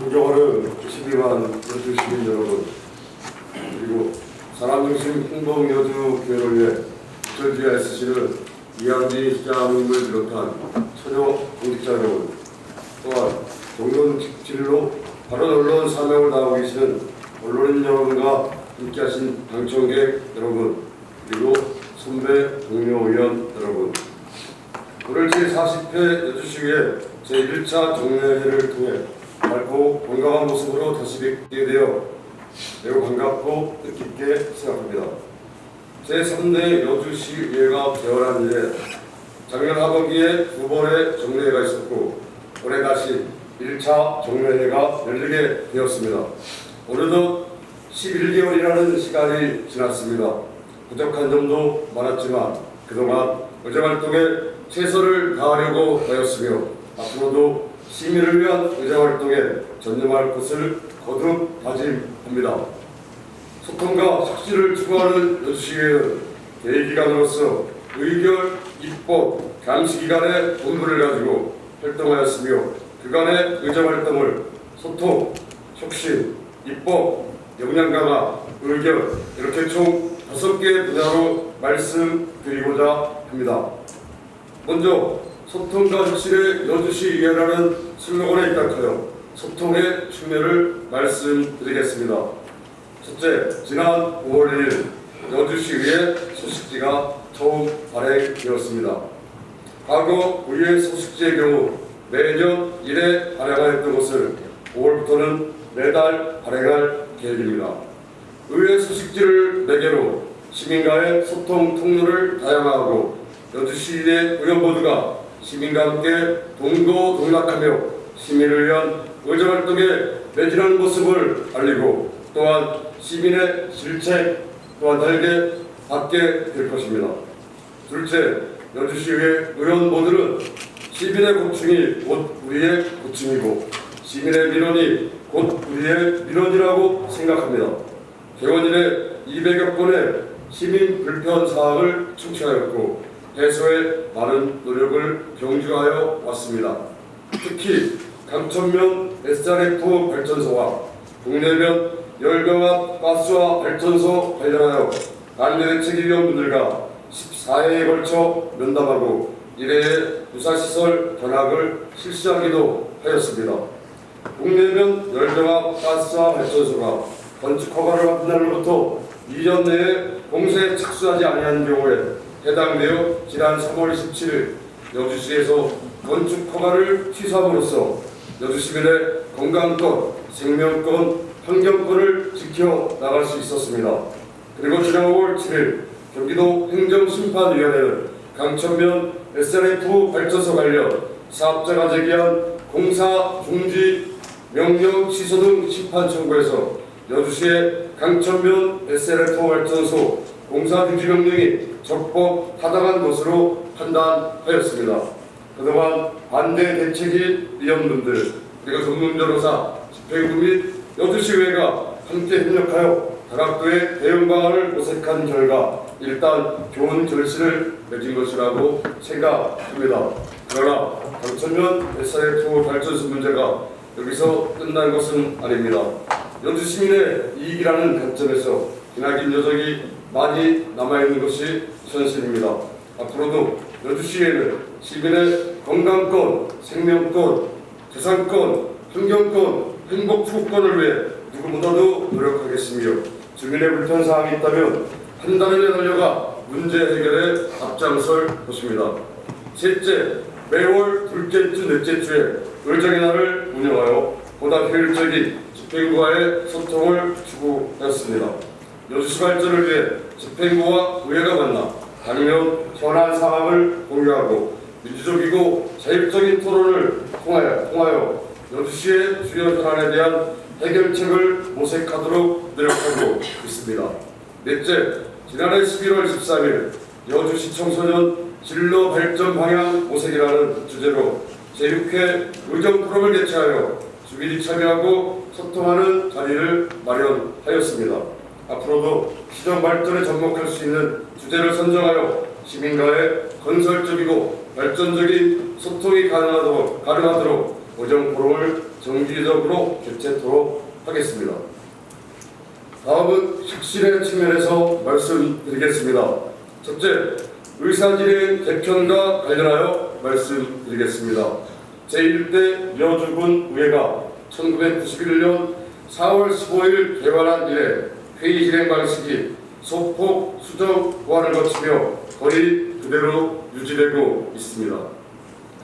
존경하는 12만 여주 시민 여러분, 그리고 사람중심 행복여주 교회를 위해 부천지에 애쓰시는 이양지 시장님을 비롯한 처녀 공직자 여러분, 또한 종전 직질로 바른 언론 사명을 다하고 계시는 언론인 여러분과 함께하신 방청객 여러분, 그리고 선배 동료 의원 여러분, 오늘 제40회 여주시위의 제1차 정례회를 통해 밝고 건강한 모습으로 다시 뵙게 되어 매우 반갑고 뜻깊게 생각합니다. 제3대 여주시위회가 개원한 이래 작년 하반기에 2번의 정례회가 있었고 올해 다시 1차 정례회가 열리게 되었습니다. 어느덧 11개월이라는 시간이 지났습니다. 부족한 점도 많았지만 그동안 의정활동에 최선을 다하려고 하였으며 앞으로도 시민을 위한 의정활동에 전념할 것을 거듭 다짐합니다. 소통과 혁신을 추구하는 여주시위회는 대의기관으로서 의결, 입법, 감시기관의 본부를 가지고 활동하였으며 그간의 의정활동을 소통, 혁신, 입법, 역량 강화, 의견 이렇게 총 5개 분야로 말씀드리고자 합니다. 먼저 소통과 혁신의 여주시위회라는 슬로건에 입각하여 소통의 측면을 말씀드리겠습니다. 첫째, 지난 5월 1일 여주시위회 소식지가 처음 발행되었습니다. 과거 우리의 소식지의 경우 매년 1회 발행하였던 것을 5월부터는 매달 발행할 계획입니다. 의회 소식지를 매개로 시민과의 소통 통로를 다양화하고 여주시의 의원 모두가 시민과 함께 동고동락하며 시민을 위한 의정활동에 매진하는 모습을 알리고 또한 시민의 실책 또한 다르게 받게 될 것입니다. 둘째, 여주시의 의원 모두는 시민의 고충이 곧 우리의 고충이고 시민의 민원이 곧 우리의 민원이라고 생각합니다. 개원 이래 200여 건의 시민 불편 사항을 청취하였고 해소에 많은 노력을 경주하여 왔습니다. 특히 강천면 SRF 발전소와 국내면 열병합 가스화 발전소 관련하여 안전대책위원분들과 14회에 걸쳐 면담하고 1회의 부사시설 견학을 실시하기도 하였습니다. 국내면 열병합 가스화 발전소가 건축 허가를 받은 날로부터 2년 내에 공사에 착수하지 아니한 경우에 해당되어 지난 3월 27일 여주시에서 건축 허가를 취소함으로써 여주시민의 건강권, 생명권, 환경권을 지켜나갈 수 있었습니다. 그리고 지난 5월 7일 경기도 행정심판위원회는 강천면 SRF 발전소 관련 사업자가 제기한 공사 중지 명령 취소 등 심판 청구에서 여주시의 강천면 SRF 발전소 공사 중지 명령이 적법 타당한 것으로 판단하였습니다. 그동안 반대 대책위 위원분들 그리고 전문 변호사, 집행부 및 여주시의회가 함께 협력하여 다각도의 대응 방안을 모색한 결과 일단 좋은 결실을 맺은 것이라고 생각합니다. 그러나 강천면 SRF 발전소 문제가 여기서 끝난 것은 아닙니다. 여주 시민의 이익이라는 관점에서 기나긴 여정이 많이 남아있는 것이 현실입니다. 앞으로도 여주시에는 시민의 건강권, 생명권, 재산권, 환경권, 행복 추구권을 위해 누구보다도 노력하겠으며 주민의 불편사항이 있다면 한 달에 달려가 문제 해결에 앞장설 것입니다. 셋째, 매월 둘째 주, 넷째 주에 의정의 날을 운영하여 보다 효율적인 집행부와의 소통을 추구했습니다. 여주시 발전을 위해 집행부와 의회가 만나 아니면 현안 상황을 공유하고 민주적이고 자율적인 토론을 통하여 여주시의 주요 현안에 대한 해결책을 모색하도록 노력하고 있습니다. 넷째, 지난해 11월 13일 여주시 청소년 진로 발전 방향 모색이라는 주제로 제6회 의정 포럼을 개최하여 주민이 참여하고 소통하는 자리를 마련하였습니다. 앞으로도 시정 발전에 접목할 수 있는 주제를 선정하여 시민과의 건설적이고 발전적인 소통이 가능하도록 의정 포럼을 정기적으로 개최토록 하겠습니다. 다음은 혁신의 측면에서 말씀드리겠습니다. 첫째, 의사진행 개편과 관련하여 말씀드리겠습니다. 제1대 여주군 의회가 1991년 4월 15일 개관한 이래 회의 진행 방식이 소폭 수정 보완을 거치며 거의 그대로 유지되고 있습니다.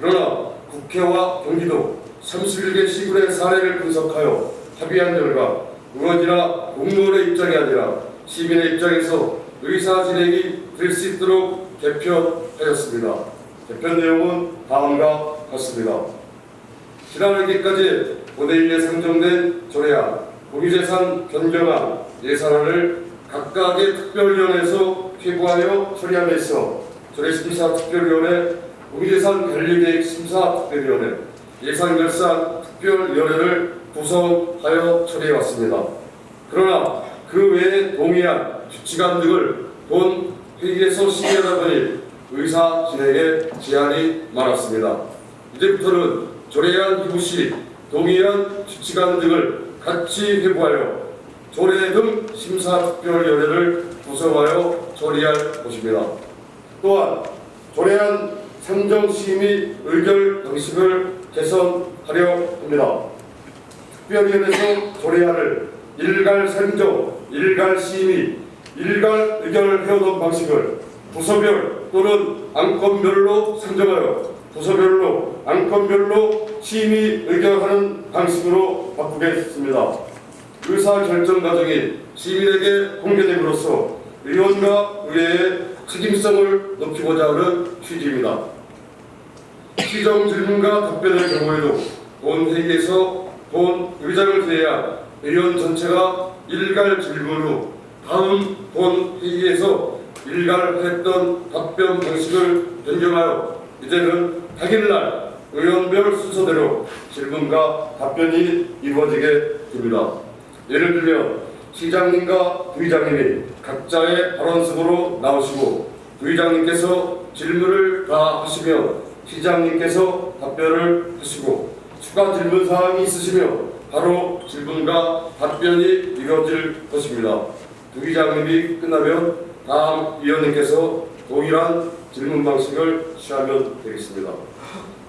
그러나 국회와 경기도 31개 시군의 사례를 분석하여 합의한 결과 의원이나 공무원의 입장이 아니라 시민의 입장에서 의사 진행이 될 수 있도록 개편하였습니다. 개편 내용은 다음과 같습니다. 지난해까지 본회의에 상정된 조례안, 공유재산 변경안 예산안을 각각의 특별위원회에서 회부하여 처리함에 있어 조례심사특별위원회, 공유재산 관리계획 심사특별위원회, 예산결산 특별위원회를 구성하여 처리해왔습니다. 그러나 그 외에 동의안, 주치관 등을 본 회의에서 심의하다 보니 의사 진행에 제한이 많았습니다. 이제부터는 조례안 회부 시 동의안, 주치관 등을 같이 회부하여 조례 등 심사특별위원회를 구성하여 처리할 것입니다. 또한 조례안 상정심의 의결 방식을 개선하려 합니다. 특별위원회에서 조례안을 일괄 상정, 일괄 심의, 일괄 의결해오던 방식을 부서별 또는 안건별로 상정하여 부서별로, 안건별로 심의 의결하는 방식으로 바꾸겠습니다. 의사결정 과정이 시민에게 공개됨으로써 의원과 의회의 책임성을 높이고자 하는 취지입니다. 시정 질문과 답변의 경우에도 본회의에서 본 의장을 제외한 의원 전체가 일괄 질문 후 다음 본회의에서 일괄했던 답변 방식을 변경하여 이제는 당일날 의원별 순서대로 질문과 답변이 이루어지게 됩니다. 예를 들면 시장님과 부의장님이 각자의 발언석으로 나오시고 부의장님께서 질문을 다 하시면 시장님께서 답변을 하시고 추가 질문 사항이 있으시면 바로 질문과 답변이 이루어질 것입니다. 부의장님이 끝나면 다음 위원님께서 동일한 질문 방식을 취하면 되겠습니다.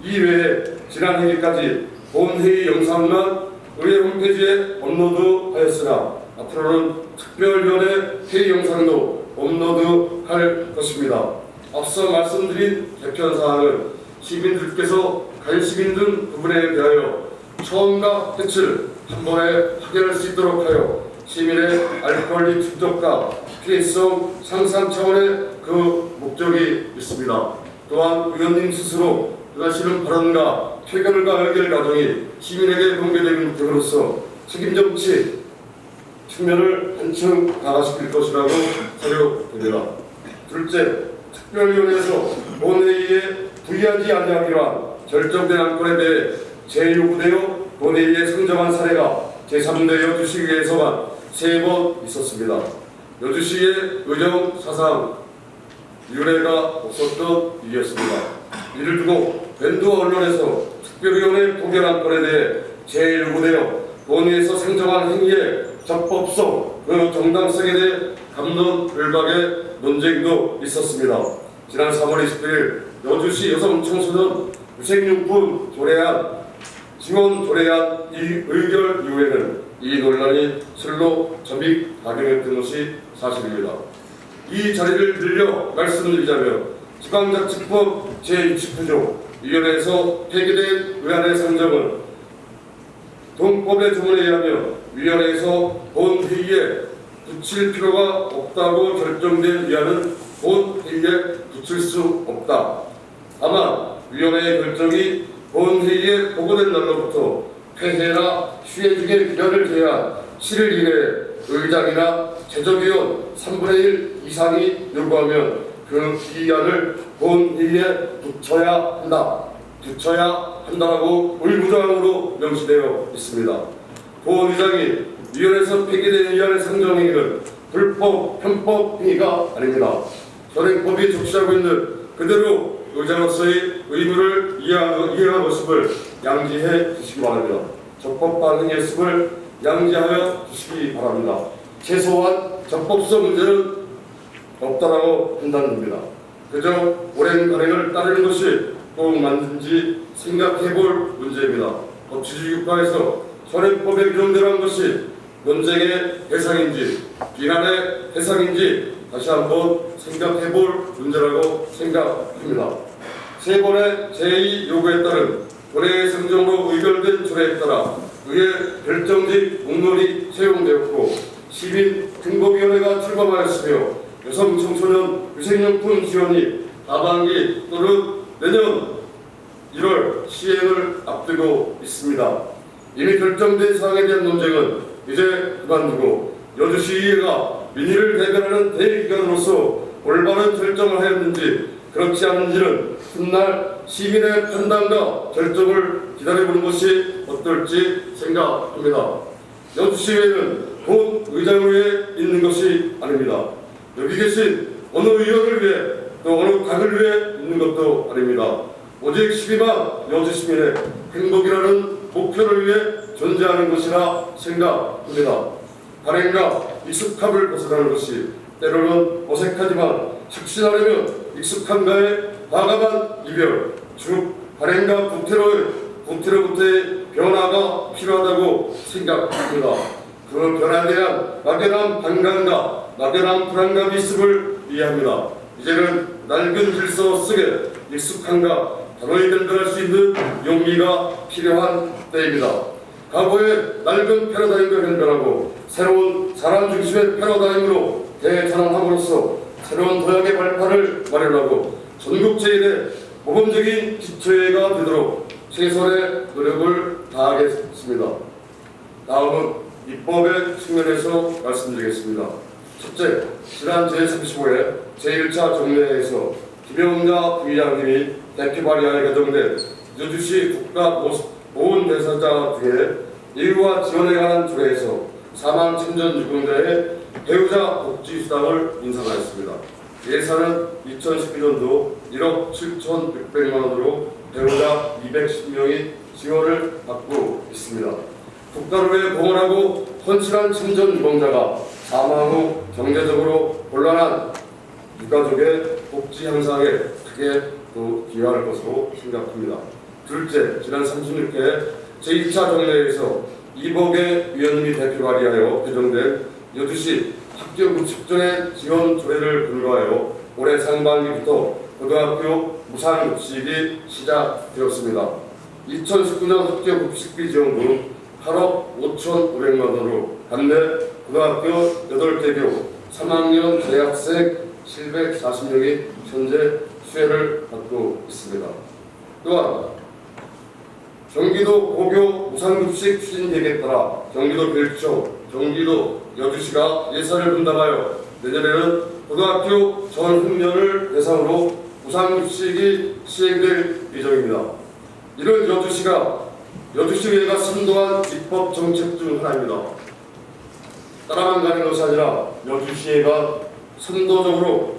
이외에 지난 회의까지 본회의 영상만 의회 홈페이지에 업로드하였으나 앞으로는 특별위원회 회의 영상도 업로드할 것입니다. 앞서 말씀드린 개편 사항은 시민들께서 관심 있는 부분에 대하여 처음과 끝을 한 번에 확인할 수 있도록 하여 시민의 알 권리 충족과 피해성 상상 차원의 그 목적이 있습니다. 또한 의원님 스스로 하시는 발언과 퇴근과 의결 과정이 시민에게 공개되는 등으로서 책임 정치 측면을 한층 강화시킬 것이라고 사료됩니다. 둘째, 특별위원회에서 본회의에 부의하지 아니하기로 한 결정된 안건에 대해 제6대요 본회의에 상정한 사례가 제3대 여주시의회에서만 3번 있었습니다. 여주시의 의정 사상 유례가 없었던 일이었습니다. 이를 두고 밴드 언론에서 특별위원회 포결 안건에 대해 제1부대요 본회의에서 상정한 행위의 적법성, 그 정당성에 대해 갑론을박의 논쟁도 있었습니다. 지난 3월 21일 여주시 여성 청소년 위생용품 조례안, 증언 조례안 이 의결 이후에는 이 논란이 실로 점익 작용했던 것이 사실입니다. 이 자리를 늘려 말씀드리자면 지방자치법 제69조 위원회에서 폐기된 의안의 상정은 동법의 조문에 의하면 위원회에서 본회의에 붙일 필요가 없다고 결정된 의안은 본회의에 붙일 수 없다. 다만 위원회의 결정이 본회의에 보고된 날로부터 폐회나 휴회 중의 기간을 제한 7일 이내에 의장이나 제적위원 3분의 1 이상이 요구하면 그 기한을 본회의에 붙여야 한다고 의무조항으로 명시되어 있습니다. 본 의장이 위원회에서 폐기된 의안의 상정행위는 불법, 편법 행위가 아닙니다. 현행법이 적시하고 있는 그대로 의장으로서의 의무를 이해한 모습을 양지해 주시기 바랍니다. 적법한 행위였음을 양지하여 주시기 바랍니다. 최소한 적법성 문제는 없다라고 판단됩니다. 그저 오랜 관행을 따르는 것이 꼭 맞는지 생각해볼 문제입니다. 법치주의 국가에서 현행법에 규정대로 한 것이 논쟁의 대상인지 비난의 대상인지 다시 한번 생각해볼 문제라고 생각합니다. 세 번의 제2 요구에 따른 본회의 성정으로 의결된 조례에 따라 의회 결정직 공론이 채용되었고 시민 등록위원회가 출범하였으며 여성 청소년 위생용품 지원이 하반기 또는 내년 1월 시행을 앞두고 있습니다. 이미 결정된 사항에 대한 논쟁은 이제 그만두고 여주시의회가 민의를 대변하는 대기관으로서 올바른 결정을 하였는지 그렇지 않은지는 훗날 시민의 판단과 결정을 기다려보는 것이 어떨지 생각합니다. 여주시의회는 곧 의장을 위해 있는 것이 아닙니다. 여기 계신 어느 의원을 위해 또 어느 당을 위해 있는 것도 아닙니다. 오직 12만 여주 시민의 행복이라는 목표를 위해 존재하는 것이라 생각합니다. 발행과 익숙함을 벗어나는 것이 때로는 어색하지만 혁신하려면 익숙함과의 과감한 이별, 즉 발행과 구태로부터의 변화가 필요하다고 생각합니다. 그 변화에 대한 막연한 반감과 막연한 불안감이 있음을 이해합니다. 이제는 낡은 질서 속에 익숙함과 단호히 변변할 수 있는 용기가 필요한 때입니다. 과거의 낡은 패러다임을 변변하고 새로운 사람 중심의 패러다임으로 대전환함으로써 새로운 도약의 발판을 마련하고 전국 제1의 모범적인 기초회가 되도록 최선의 노력을 다하겠습니다. 다음은 입법의 측면에서 말씀드리겠습니다. 첫째, 지난 제35회 제1차 정례회에서 김영자 부의장님이 대표 발의하여 개정된 여주시 국가보훈대사자 등의 예우와 지원에 관한 조례에서 사망 친전 유공자의 배우자 복지수당을 인상하였습니다. 예산은 2019년도 1억 7,600만 원으로 배우자 210명이 지원을 받고 있습니다. 국가를 위해 봉헌하고 헌신한 친전 유공자가 사망 후 경제적으로 곤란한 유가족의 복지 향상에 크게 기여할 것으로 생각합니다. 둘째, 지난 36회 제2차 정례회에서 이복의 위원님이 대표 발의하여 개정된 여주시 학교 급식존의 지원 조례를 근거하여 올해 상반기부터 고등학교 무상급식이 시작되었습니다. 2019년 학교 급식비 지원금 8억 5,500만 원으로 관내 고등학교 8개교 3학년 재학생 740명이 현재 수혜를 받고 있습니다. 또한 경기도 고교 무상급식 추진 계획에 따라 경기도 별초, 경기도 여주시가 예산을 분담하여 내년에는 고등학교 전 학년을 대상으로 무상급식이 시행될 예정입니다. 이를 여주시의회가 선도한 입법 정책 중 하나입니다. 따라만 가는 것이 아니라 여주시의회가 선도적으로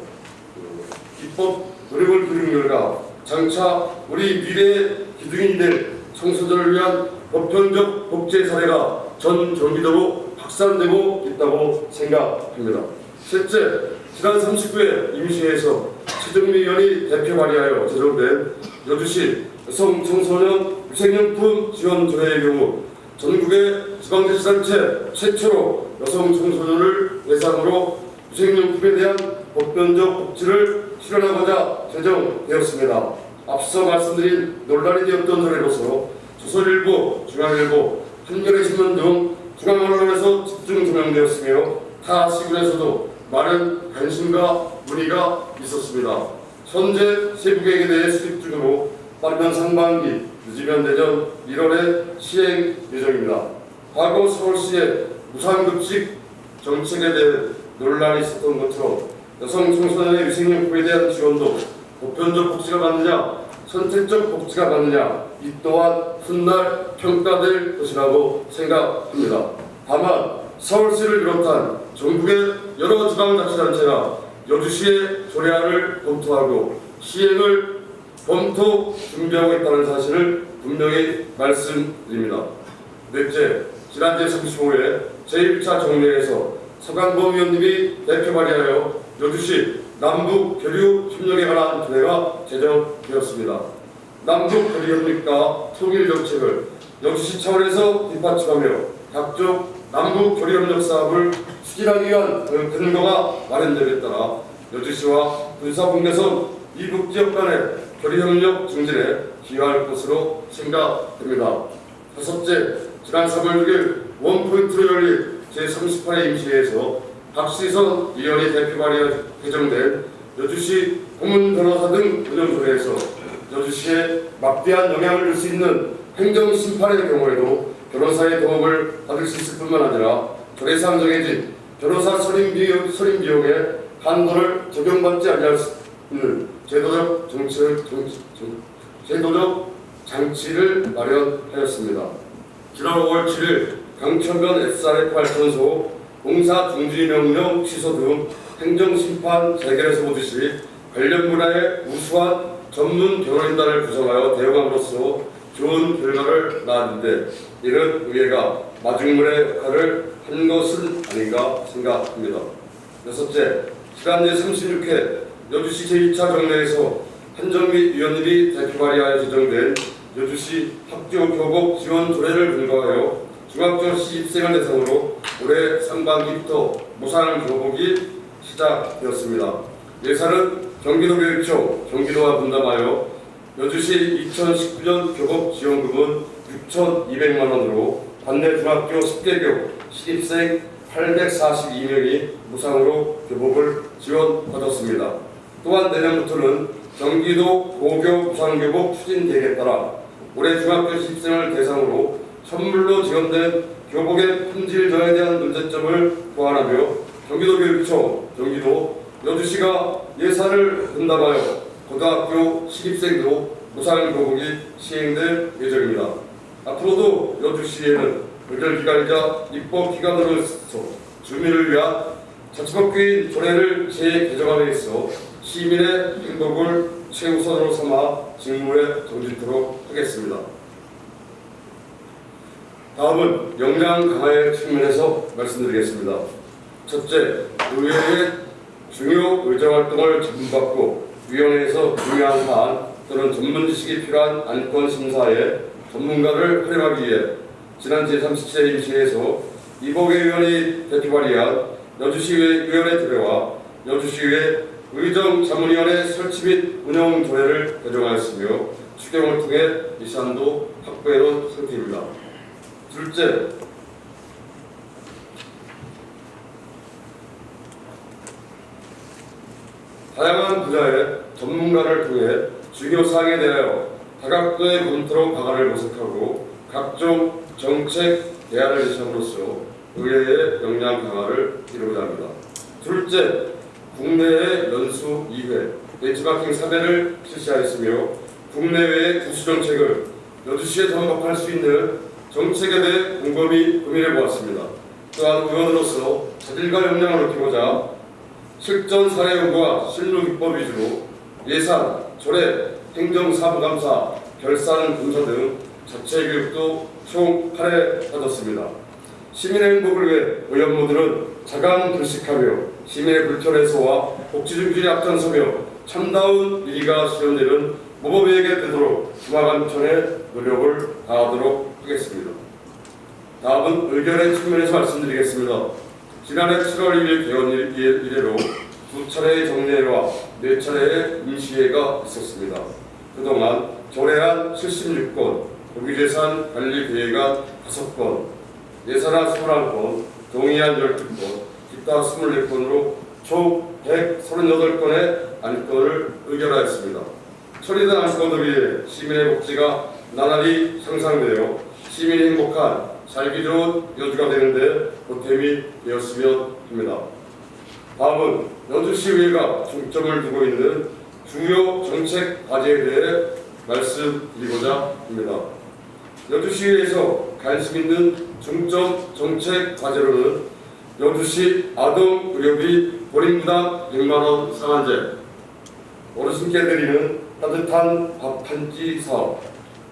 입법 노력을 기울인 결과 장차 우리 미래의 기둥이 될 청소년을 위한 보편적 복제 사례가 전 경기도로 확산되고 있다고 생각합니다. 셋째, 지난 39회 임시회에서 최정미 의원이 대표 발의하여 제정된 여주시 여성 청소년 위생용품 지원 조례의 경우 전국의 지방자치단체 최초로 여성 청소년을 대상으로 위생용품에 대한 보편적 복지를 실현하고자 제정되었습니다. 앞서 말씀드린 논란이 되었던 조례로서 조선일보, 중앙일보, 한겨레신문 등 중앙언론에서 집중 조명되었으며 타 시군에서도 많은 관심과 문의가 있었습니다. 현재 세부 계획에 대해 수립 중으로 빠르면 상반기, 늦으면 내년 1월에 시행 예정입니다. 과거 서울시의 무상급식 정책에 대해 논란이 있었던 것처럼 여성 청소년의 위생용품에 대한 지원도 보편적 복지가 맞느냐, 선택적 복지가 맞느냐, 이 또한 훗날 평가될 것이라고 생각합니다. 다만 서울시를 비롯한 전국의 여러 지방자치단체가 여주시의 조례안을 검토하고 시행을 검토 준비하고 있다는 사실을 분명히 말씀드립니다. 넷째, 지난 제35회 제1차 정례에서 서강범 의원님이 대표 발의하여 여주시 남북 교류 협력에 관한 조례가 제정되었습니다. 남북 교류 협력과 통일 정책을 여주시 차원에서 뒷받침하며 각종 남북 교류 협력 사업을 추진하기 위한 근거가 마련됨에 따라 여주시와 군사분계선 이북 지역 간의 교류 협력 증진에 기여할 것으로 생각됩니다. 다섯째, 지난 3월 6일 원포인트로 열린 제38회 임시회에서 박시선 의원이 대표 발의 개정된 여주시 고문 변호사 등 운영조례에서 여주시에 막대한 영향을 줄 수 있는 행정심판의 경우에도 변호사의 도움을 받을 수 있을 뿐만 아니라 조례상 정해진 변호사 선임 비용에 한도를 적용받지 아니할 수 있는 제도적 장치를 마련하였습니다. 지난 5월 7일 강천변 SRF 발전소 공사 중지 명령 취소 등 행정심판 재결에서 보듯이 관련 분야의 우수한 전문 변호인단을 구성하여 대응함으로써 좋은 결과를 낳았는데 이런 의회가 마중물의 역할을 한 것은 아닌가 생각합니다. 여섯째, 지난 제36회 여주시 제2차 정례에서 한정미 위원님이 대표 발의하여 제정된 여주시 학교 교복 지원 조례를 근거하여 중학교 시입생을 대상으로 올해 상반기부터 무상 교복이 시작되었습니다. 예산은 경기도교육청, 경기도와 분담하여 여주시 2019년 교복 지원금은 6,200만 원으로 관내 중학교 10개 교 시입생 842명이 무상으로 교복을 지원받았습니다. 또한 내년부터는 경기도 고교 무상교복 추진 계획에 따라 올해 중학교 시입생을 대상으로 선물로 지원된 교복의 품질 저하에 대한 문제점을 보완하며 경기도교육청, 경기도, 여주시가 예산을 분담하여 고등학교 시입생도 무상 교복이 시행될 예정입니다. 앞으로도 여주시에는 의결기관이자 입법기관으로서 주민을 위한 자치법규인 조례를 재개정함에 있어 시민의 행복을 최우선으로 삼아 직무에 정진토록 하겠습니다. 다음은 역량 강화의 측면에서 말씀드리겠습니다. 첫째, 의회의 중요 의정활동을 전문받고 위원회에서 중요한 사안 또는 전문 지식이 필요한 안건 심사에 전문가를 활용하기 위해 지난 제37회 임시회에서 이복의 의원이 대표 발의한 여주시의회 조례와 여주시의회 의정자문위원회 설치 및 운영 조례를 개정하였으며 추경을 통해 예산도 확보해놓은 상태입니다. 둘째, 다양한 분야의 전문가를 통해 중요 사항에 대하여 다각도의 검토로 방안을 모색하고 각종 정책 대안을 제시함으로써 의회의 역량 강화를 이루고자 합니다. 둘째, 국내외 연수 2회, 벤치마킹 3회를 실시하였으며 국내외의 구수정책을 여주시에 접목할 수 있는 정책에 대해 곰곰이 고민해 보았습니다. 또한 의원으로서 자질과 역량을 높이고자 실전 사례 연구와 실무 기법 위주로 예산, 조례, 행정사무감사, 결산 문서 등 자체 교육도 총 8회 받았습니다. 시민의 행복을 위해 의원모들은 자강 불식하며 시민의 불편 해소와 복지 증진에 앞장서며 참다운 일이가 실현되는 모범에게 되도록 주마간천의 노력을 다하도록 하겠습니다. 다음은 의견의 측면에서 말씀드리겠습니다. 지난해 7월 2일 개원 이래로 2차례의 정례와 4차례의 임시회가 있었습니다. 그동안 조례안 76건, 고기재산 관리계획안 5건, 예산안 21건, 동의안 12건, 기타 24건으로 총 138건의 안건을 의결하였습니다. 처리된 안건을 위해 시민의 복지가 나날이 향상되어 시민이 행복한 살기 좋은 여주가 되는데 보탬이 되었으면 합니다. 다음은 여주시의회가 중점을 두고 있는 주요 정책 과제에 대해 말씀드리고자 합니다. 여주시에서 관심 있는 중점 정책 과제로는 여주시 아동 의료비 보링부담 100만 원 상한제, 어르신께 드리는 따뜻한 밥 한 끼 사업,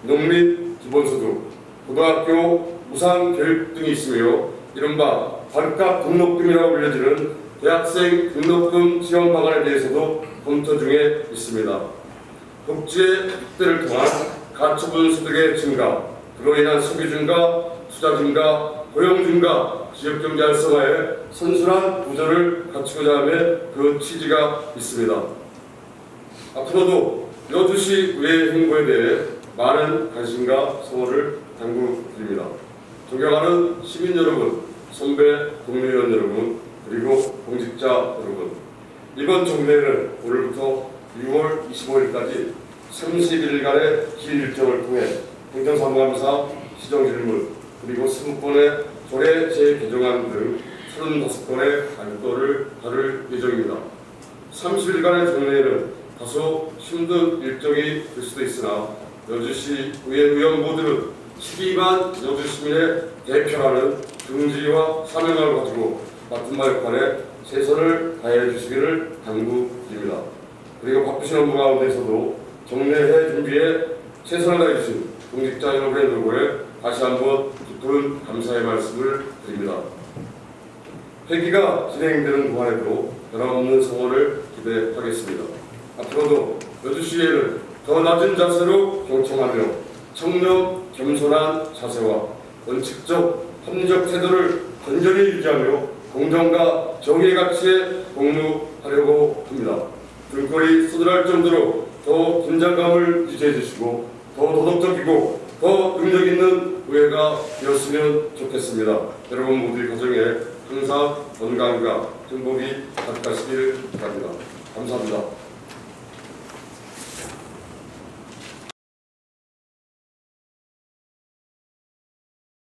농민 기본소득, 고등학교 무상교육 등이 있으며 이른바 반값 등록금이라고 불려지는 대학생 등록금 지원 방안에 대해서도 검토 중에 있습니다. 복지의 확대를 통한 가처분 소득의 증가, 그로 인한 소비 증가, 투자 증가, 고용 증가, 지역경제 활성화에 선순환 구조를 갖추고자 하며 그 취지가 있습니다. 앞으로도 여주시 의회 행보에 대해 많은 관심과 성원을 당부드립니다. 존경하는 시민 여러분, 선배 국회의원 여러분, 그리고 공직자 여러분, 이번 정례는 오늘부터 6월 25일까지 30일간의 긴 일정을 통해 행정사무감사, 시정질문, 그리고 20건의 조례 재개정안 등 35건의 발표를 다룰 예정입니다. 30일간의 정례에는 다소 힘든 일정이 될 수도 있으나 여주시 의회 의원 모두는 12만 여주 시민의 대표라는 긍지와 사명감을 가지고 맡은 바 역할에 최선을 다해 주시기를 당부드립니다. 그리고 바쁘신 업무 가운데서도 정례회 준비에 최선을 다해 주신 공직자 여러분의 노고에 다시 한번 깊은 감사의 말씀을 드립니다. 회기가 진행되는 동안에도 변함없는 성원을 기대하겠습니다. 앞으로도 여주시의회는 더 낮은 자세로 경청하며 청렴 겸손한 자세와 원칙적 합리적 태도를 건전히 유지하며 공정과 정의의 가치에 공무하려고 합니다. 등골이 서늘할 정도로 더 긴장감을 유지해 주시고 더 도덕적이고 더 능력 있는 의회가 되었으면 좋겠습니다. 여러분 모두의 가정에 항상 건강과 행복이 가득하시길 바랍니다. 감사합니다.